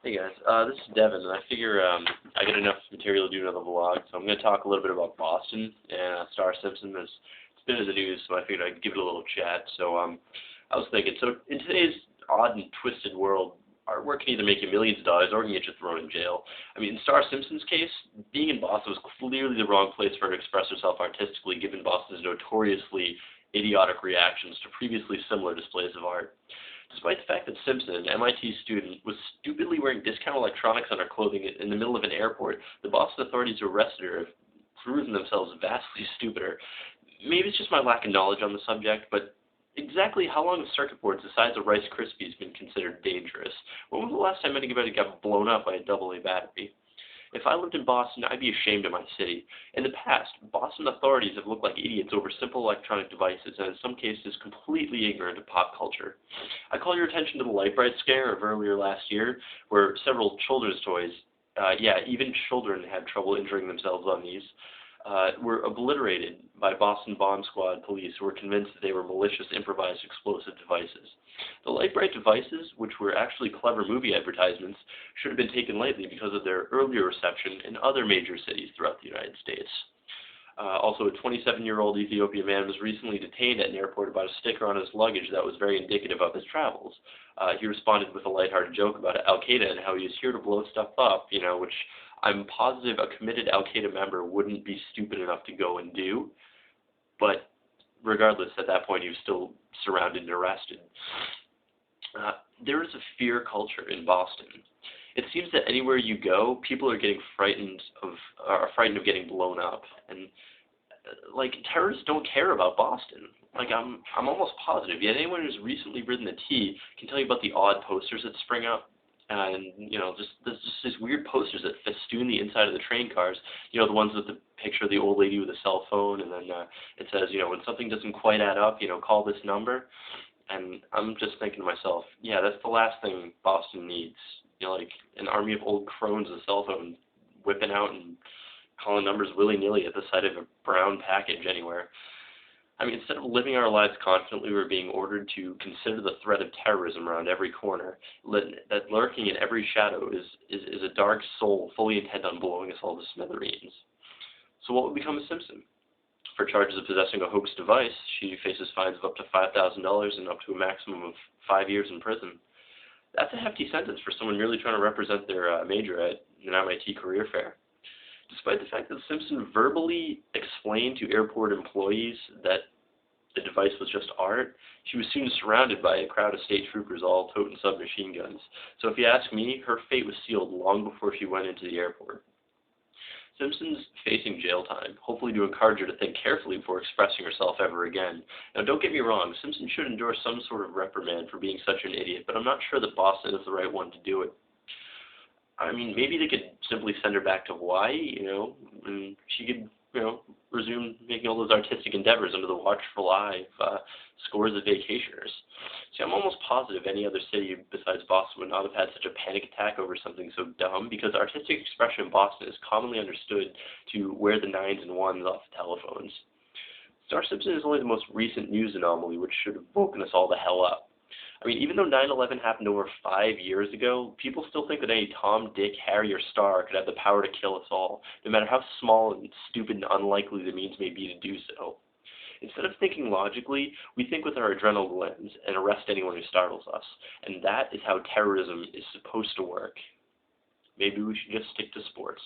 Hey guys, this is Devon, and I figure I got enough material to do another vlog, so I'm going to talk a little bit about Boston and Star Simpson. It's been in the news, so I figured I'd give it a little chat. So I was thinking, so in today's odd and twisted world, artwork can either make you millions of dollars or can get you thrown in jail. I mean, in Star Simpson's case, being in Boston was clearly the wrong place for her to express herself artistically, given Boston's notoriously idiotic reactions to previously similar displays of art. Despite the fact that Simpson, an MIT student, was stupidly wearing discount electronics on her clothing in the middle of an airport, the Boston authorities who arrested her have proven themselves vastly stupider. Maybe it's just my lack of knowledge on the subject, but exactly how long have circuit boards the size of Rice Krispies been considered dangerous? When was the last time anybody got blown up by a AA battery? If I lived in Boston, I'd be ashamed of my city. In the past, Boston authorities have looked like idiots over simple electronic devices, and in some cases, completely ignorant of pop culture. I call your attention to the light bright scare of earlier last year, where several children's toys, even children had trouble injuring themselves on these, were obliterated by Boston Bomb Squad police who were convinced that they were malicious improvised explosive devices. The light bright devices, which were actually clever movie advertisements, should have been taken lightly because of their earlier reception in other major cities throughout the United States. Also, a 27-year-old Ethiopian man was recently detained at an airport about a sticker on his luggage that was very indicative of his travels. He responded with a lighthearted joke about Al-Qaeda and how he was here to blow stuff up, which I'm positive a committed Al-Qaeda member wouldn't be stupid enough to go and do. But regardless, at that point, he was still surrounded and arrested. There is a fear culture in Boston. It seems that anywhere you go, people are getting frightened of getting blown up, and terrorists don't care about Boston. I'm almost positive. Yet anyone who's recently ridden the T can tell you about the odd posters that spring up, and there's just these weird posters that festoon the inside of the train cars. The ones with the picture of the old lady with a cell phone, and then it says, when something doesn't quite add up, call this number. And I'm just thinking to myself, yeah, that's the last thing Boston needs. An army of old crones with a cell phone whipping out and calling numbers willy-nilly at the sight of a brown package anywhere. I mean, instead of living our lives confidently, we're being ordered to consider the threat of terrorism around every corner, that lurking in every shadow is a dark soul fully intent on blowing us all to smithereens. So what would become of Simpson? For charges of possessing a hoax device, she faces fines of up to $5,000 and up to a maximum of 5 years in prison. That's a hefty sentence for someone merely trying to represent their major at an MIT career fair. Despite the fact that Simpson verbally explained to airport employees that the device was just art, she was soon surrounded by a crowd of state troopers all toting submachine guns. So if you ask me, her fate was sealed long before she went into the airport. Simpson's facing jail time, hopefully to encourage her to think carefully before expressing herself ever again. Now, don't get me wrong, Simpson should endure some sort of reprimand for being such an idiot, but I'm not sure that Boston is the right one to do it. I mean, maybe they could simply send her back to Hawaii, and she could, resume making all those artistic endeavors under the watchful eye of scores of vacationers. See, I'm almost positive any other city besides Boston would not have had such a panic attack over something so dumb, because artistic expression in Boston is commonly understood to wear the 9s and 1s off the telephones. Star Simpson is only the most recent news anomaly, which should have woken us all the hell up. I mean, even though 9/11 happened over 5 years ago, people still think that any Tom, Dick, Harry, or star could have the power to kill us all, no matter how small and stupid and unlikely the means may be to do so. Instead of thinking logically, we think with our adrenal glands and arrest anyone who startles us, and that is how terrorism is supposed to work. Maybe we should just stick to sports.